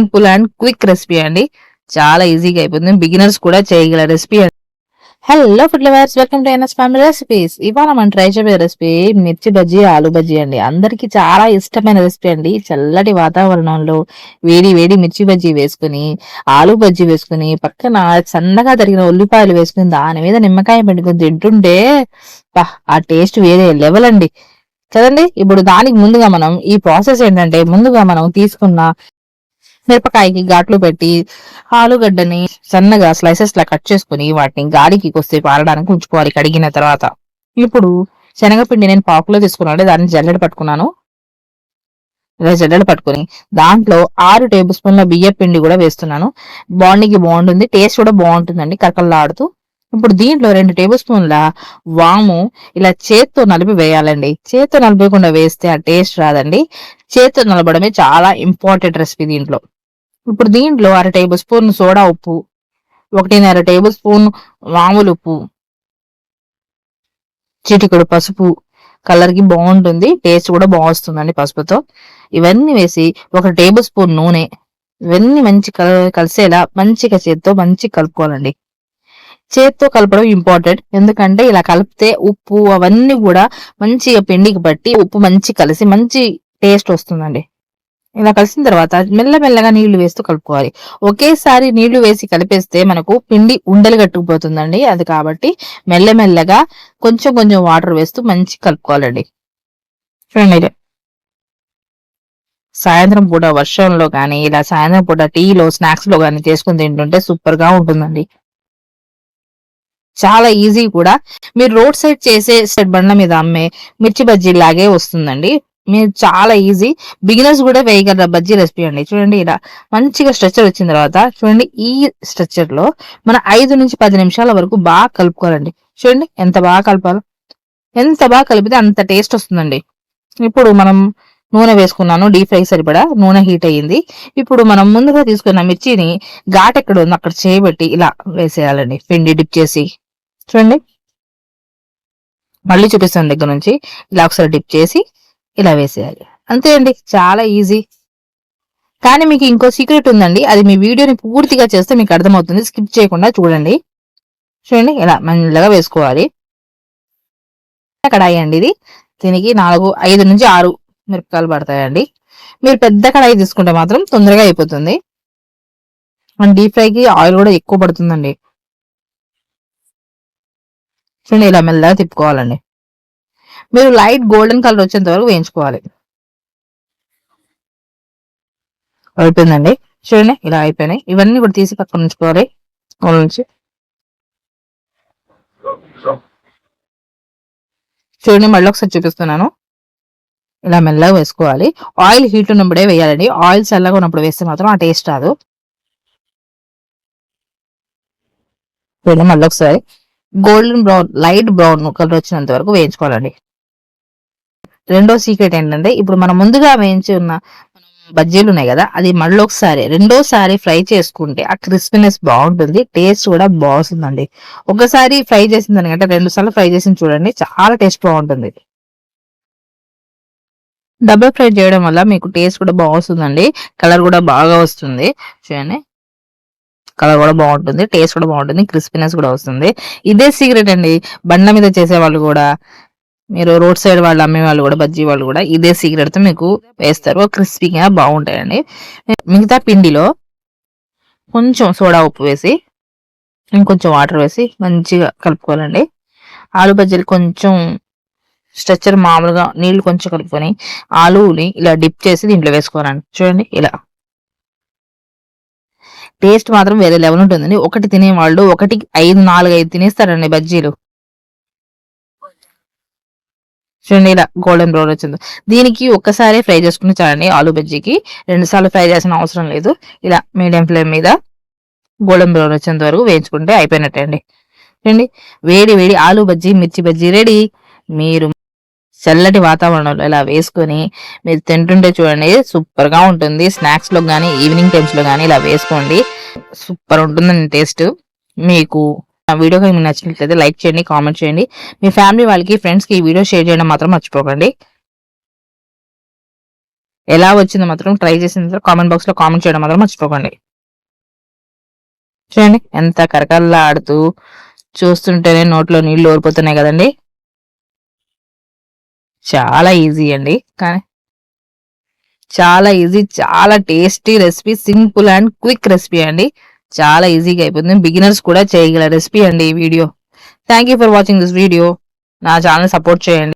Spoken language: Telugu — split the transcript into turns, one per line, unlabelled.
సింపుల్ అండ్ క్విక్ రెసిపీ అండి. చాలా ఈజీగా అయిపోతుంది, బిగినర్స్ కూడా చేయగల recipe. Hello food lovers, welcome to NS family recipes. ఇవాళ మనం ట్రై చేయబోయే రెసిపీ మిర్చి బజ్జీ, ఆలు బజ్జీ అండి. అందరికి చాలా ఇష్టమైన రెసిపీ అండి. చల్లటి వాతావరణంలో వేడి వేడి మిర్చి బజ్జీ వేసుకుని, ఆలు బజ్జీ వేసుకుని, పక్కన సన్నగా తరిగిన ఉల్లిపాయలు వేసుకుని, దాని మీద నిమ్మకాయ పెట్టుకుని తింటుంటే ఆ టేస్ట్ వేరే లెవెల్ అండి కదండి. ఇప్పుడు దానికి ముందుగా మనం ఈ ప్రాసెస్ ఏంటంటే, ముందుగా మనం తీసుకున్న మిరపకాయకి ఘాట్లు పెట్టి ఆలుగడ్డని సన్నగా స్లైసెస్ లా కట్ చేసుకుని వాటిని గాలికి కొద్దిసేపు ఆరడానికి ఉంచుకోవాలి కడిగిన తర్వాత. ఇప్పుడు శనగపిండి నేను పాకులో తీసుకున్నాను, దాన్ని జల్లెడ పట్టుకున్నాను. ఇలా జల్లెడ పట్టుకుని దాంట్లో 6 టేబుల్ స్పూన్ల బియ్య పిండి కూడా వేస్తున్నాను. బాడీకి బాగుంటుంది, టేస్ట్ కూడా బాగుంటుందండి కరకల్లాడుతూ. ఇప్పుడు దీంట్లో 2 టేబుల్ స్పూన్ల వాము ఇలా చేత్తో నలిపి వేయాలండి. చేత్తో నలపకుండా వేస్తే ఆ టేస్ట్ రాదండి. చేత్తో నలపడమే చాలా ఇంపార్టెంట్ రెసిపీ దీంట్లో. ఇప్పుడు దీంట్లో 1/2 టేబుల్ స్పూన్ సోడా ఉప్పు, 1.5 టేబుల్ స్పూన్ మామూలు ఉప్పు, చిటికెడు పసుపు, కలర్ కి బాగుంటుంది, టేస్ట్ కూడా బాగుంటుందండి పసుపుతో. ఇవన్నీ వేసి 1 టేబుల్ స్పూన్ నూనె, ఇవన్నీ మంచి కలిసేలా మంచిగా చేత్తో మంచిగా కలుపుకోవాలండి. చేత్తో కలపడం ఇంపార్టెంట్, ఎందుకంటే ఇలా కలిపితే ఉప్పు అవన్నీ కూడా మంచిగా పిండికి పట్టి ఉప్పు మంచి కలిసి మంచి టేస్ట్ వస్తుందండి. ఇలా కలిసిన తర్వాత మెల్లమెల్లగా నీళ్లు వేస్తూ కలుపుకోవాలి. ఒకేసారి నీళ్లు వేసి కలిపేస్తే మనకు పిండి ఉండలు కట్టుకుపోతుందండి. అది కాబట్టి మెల్లమెల్లగా కొంచెం కొంచెం వాటర్ వేస్తూ మంచి కలుపుకోవాలండి. చూడండి, సాయంత్రం పూట వర్షంలో కానీ ఇలా సాయంత్రం పూట టీలో స్నాక్స్ లో కానీ చేసుకుని తింటుంటే సూపర్ గా ఉంటుందండి. చాలా ఈజీ కూడా. మీరు రోడ్ సైడ్ చేసే బండ్ల మీద అమ్మే మిర్చి బజ్జీ లాగే వస్తుందండి. మీరు చాలా ఈజీ, బిగినర్స్ కూడా వేయగలరు బజ్జీ రెసిపీ అండి. చూడండి, ఇలా మంచిగా స్ట్రక్చర్ వచ్చిన తర్వాత చూడండి, ఈ స్ట్రక్చర్ లో మన 5 నుంచి 10 నిమిషాల వరకు బాగా కలుపుకోవాలండి. చూడండి ఎంత బాగా కలపాలో, ఎంత బాగా కలిపితే అంత టేస్ట్ వస్తుందండి. ఇప్పుడు మనం నూనె వేసుకున్నాను, డీప్ ఫ్రై సరిపడా నూనె హీట్ అయ్యింది. ఇప్పుడు మనం ముందుగా తీసుకున్న మిర్చిని ఘాట్ ఎక్కడ ఉందో అక్కడ చేయబెట్టి ఇలా వేసేయాలండి, పిండి డిప్ చేసి. చూడండి, మళ్ళీ చూపిస్తాను దగ్గర నుంచి. ఇలా ఒకసారి డిప్ చేసి ఇలా వేసేయాలి, అంతే అండి, చాలా ఈజీ. కానీ మీకు ఇంకో సీక్రెట్ ఉందండి, అది మీ వీడియోని పూర్తిగా చేస్తే మీకు అర్థమవుతుంది, స్కిప్ చేయకుండా చూడండి. చూడండి, ఇలా మెల్లగా వేసుకోవాలి. కడాయి అండి ఇది, దీనికి 5 నుంచి 6 మిరపకాయలు పడతాయండి. మీరు పెద్ద కడాయి తీసుకుంటే మాత్రం తొందరగా అయిపోతుంది. మన డీప్ ఫ్రైకి ఆయిల్ కూడా ఎక్కువ పడుతుందండి. చూడండి, ఇలా మెల్లగా తిప్పుకోవాలండి. మీరు లైట్ గోల్డెన్ కలర్ వచ్చేంత వరకు వేయించుకోవాలి. అయిపోయిందండి, చూడండి ఇలా అయిపోయినాయి. ఇవన్నీ కూడా తీసి పక్కన ఉంచుకోవాలి. నుంచి చూడండి, మళ్ళీ ఒకసారి చూపిస్తున్నాను. ఇలా మెల్లగా వేసుకోవాలి. ఆయిల్ హీట్ ఉన్నప్పుడే వేయాలండి, ఆయిల్ చల్లగా ఉన్నప్పుడు వేస్తే మాత్రం ఆ టేస్ట్ రాదు. చూడండి, మళ్ళీ ఒకసారి golden brown, light brown colour వచ్చినంత వరకు వేయించుకోవాలండి. రెండో సీక్రెట్ ఏంటంటే, ఇప్పుడు మనం ముందుగా వేయించి ఉన్న బజ్జీలు ఉన్నాయి కదా, అది మళ్ళీ ఒకసారి రెండోసారి ఫ్రై చేసుకుంటే ఆ క్రిస్పీనెస్ బాగుంటుంది, టేస్ట్ కూడా బాగుంటుందండి. ఒకసారి ఫ్రై చేసిన దానికంటే 2 సార్లు ఫ్రై చేసి చూడండి, చాలా టేస్ట్ బాగుంటుంది. డబుల్ ఫ్రై చేయడం వల్ల మీకు టేస్ట్ కూడా బాగుంటుందండి, కలర్ కూడా బాగా వస్తుంది. చూడండి, కలర్ కూడా బాగుంటుంది, టేస్ట్ కూడా బాగుంటుంది, క్రిస్పీనెస్ కూడా వస్తుంది. ఇదే సీక్రెట్ అండి. బండ్ల మీద చేసే వాళ్ళు కూడా, మీరు రోడ్ సైడ్ వాళ్ళు అమ్మే వాళ్ళు కూడా, బజ్జీ వాళ్ళు కూడా ఇదే సీక్రెట్ తో మీకు వేస్తారు, క్రిస్పీగా బాగుంటాయండి. మిగతా పిండిలో కొంచెం సోడా ఉప్పు వేసి ఇంకొంచెం వాటర్ వేసి మంచిగా కలుపుకోవాలండి. ఆలు బజ్జీలు కొంచెం స్ట్రక్చర్ మామూలుగా నీళ్లు కొంచెం కలుపుకొని ఆలుని ఇలా డిప్ చేసి దీంట్లో వేసుకోవాలండి. చూడండి, ఇలా టేస్ట్ మాత్రం వేరే లెవెల్ ఉంటుందండి. ఒకటి తినేవాళ్ళు 4-5 తినేస్తారండి బజ్జీలు. చూడండి, ఇలా గోల్డెన్ బ్రౌన్ వచ్చింది. దీనికి ఒక్కసారి ఫ్రై చేసుకుని చాలండి, ఆలు బజ్జీకి 2 సార్లు ఫ్రై చేసిన అవసరం లేదు. ఇలా మీడియం ఫ్లేమ్ మీద గోల్డెన్ బ్రౌన్ వచ్చేంత వరకు వేయించుకుంటే అయిపోయినట్టే అండి. చూడండి, వేడి వేడి ఆలు బజ్జీ, మిర్చి బజ్జీ రెడీ. మీరు చల్లటి వాతావరణంలో ఇలా వేసుకొని మీరు తింటుంటే చూడండి, సూపర్ గా ఉంటుంది. స్నాక్స్ లో కానీ ఈవినింగ్ టైమ్స్ లో కానీ ఇలా వేసుకోండి, సూపర్ ఉంటుందండి టేస్ట్. మీకు ఆ వీడియో కానీ మీకు నచ్చినట్లయితే లైక్ చేయండి, కామెంట్ చేయండి. మీ ఫ్యామిలీ వాళ్ళకి, ఫ్రెండ్స్ కి ఈ వీడియో షేర్ చేయడం మాత్రం మర్చిపోకండి. ఎలా వచ్చిందో మాత్రం ట్రై చేసిన తర్వాత కామెంట్ బాక్స్ లో కామెంట్ చేయడం మాత్రం మర్చిపోకండి. చూడండి ఎంత కరకరలాడుతూ చూస్తుంటేనే నోట్లో నీళ్లు ఊరిపోతున్నాయి కదండి. చాలా ఈజీ అండి, కానీ చాలా ఈజీ, చాలా tasty recipe, simple and quick recipe అండి. చాలా ఈజీగా అయిపోతుంది, బిగినర్స్ కూడా చేయగల రెసిపీ అండి ఈ video. Thank you for watching this video. నా ఛానల్ సపోర్ట్ చేయండి.